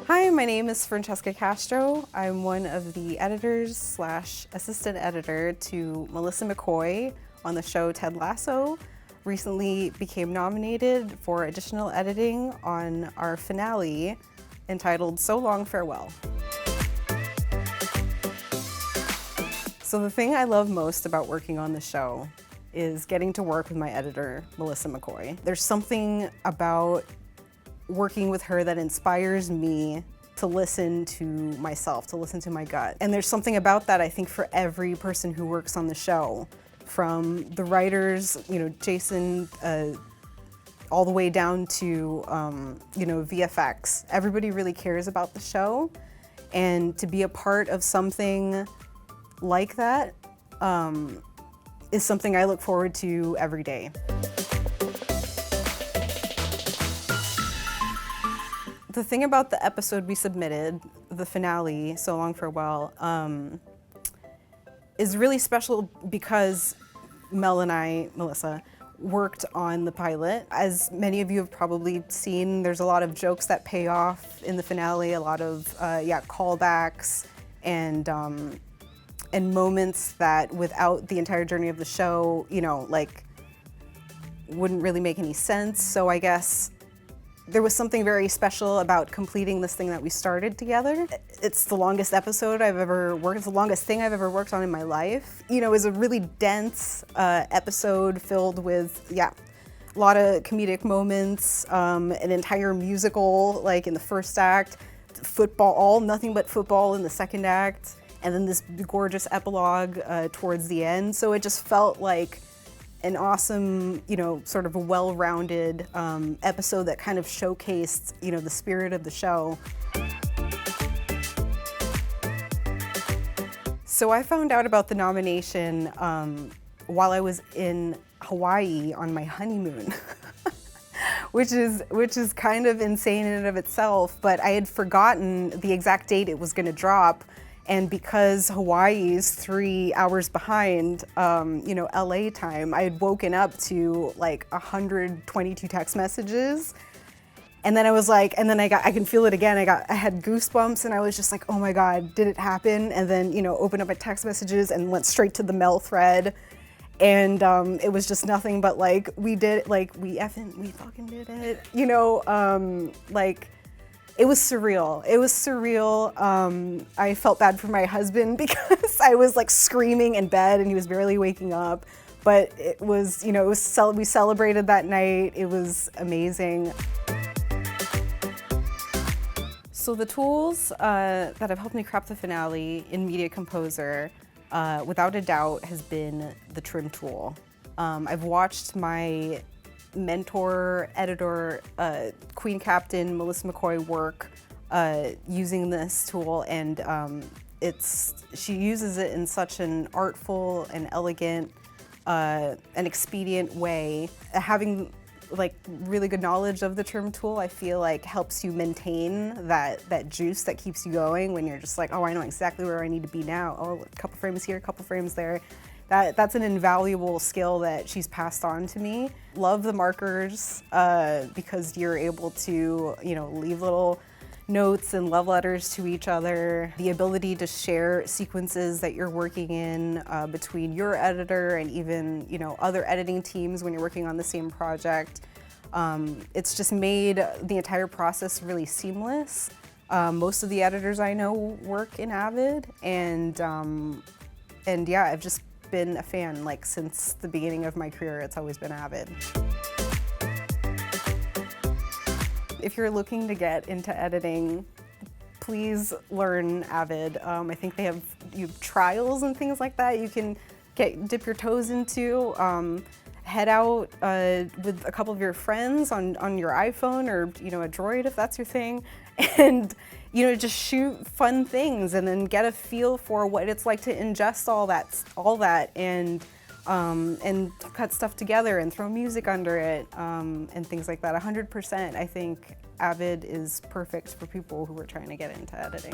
Hi, my name is Francesca Castro. I'm one of the editors / assistant editor to Melissa McCoy on the show Ted Lasso. Recently became nominated for additional editing on our finale entitled So Long, Farewell. So the thing I love most about working on the show is getting to work with my editor, Melissa McCoy. There's something about working with her that inspires me to listen to myself, to listen to my gut. And there's something about that, I think, for every person who works on the show, from the writers, Jason, all the way down to, VFX. Everybody really cares about the show, and to be a part of something like that is something I look forward to every day. The thing about the episode we submitted, the finale, So Long, Farewell, is really special because Mel and I, Melissa, worked on the pilot. As many of you have probably seen, there's a lot of jokes that pay off in the finale, a lot of callbacks and moments that without the entire journey of the show, wouldn't really make any sense. So I guess there was something very special about completing this thing that we started together. It's the longest episode I've ever worked, it's the longest thing I've ever worked on in my life. It was a really dense episode filled with, a lot of comedic moments, an entire musical, like in the first act, football, nothing but football in the second act, and then this gorgeous epilogue towards the end. So it just felt like an awesome, sort of a well-rounded episode that kind of showcased, the spirit of the show. So I found out about the nomination while I was in Hawaii on my honeymoon, which is kind of insane in and of itself, but I had forgotten the exact date it was gonna drop. And because Hawaii is 3 hours behind, LA time, I had woken up to like 122 text messages. And then I was like, I can feel it again. I had goosebumps and I was just like, oh my God, did it happen? And then, opened up my text messages and went straight to the Mel thread. And it was just nothing but like, we fucking did it. It was surreal. It was surreal. I felt bad for my husband because I was like screaming in bed and he was barely waking up. But it was, we celebrated that night. It was amazing. So the tools that have helped me craft the finale in Media Composer, without a doubt, has been the trim tool. I've watched my mentor, editor, Queen Captain Melissa McCoy work using this tool, and she uses it in such an artful and elegant and expedient way. Having really good knowledge of the trim tool, I feel like helps you maintain that juice that keeps you going when you're just like, oh, I know exactly where I need to be now. Oh, a couple frames here, a couple frames there. That's an invaluable skill that she's passed on to me. Love the markers because you're able to, leave little notes and love letters to each other. The ability to share sequences that you're working in between your editor and even, other editing teams when you're working on the same project. It's just made the entire process really seamless. Most of the editors I know work in Avid, and I've just been a fan since the beginning of my career. It's always been Avid. If you're looking to get into editing, please learn Avid. I think they have trials and things like that you can dip your toes into. Head out with a couple of your friends on your iPhone or a Droid if that's your thing, and just shoot fun things and then get a feel for what it's like to ingest all that and cut stuff together and throw music under it and things like that. 100%, I think Avid is perfect for people who are trying to get into editing.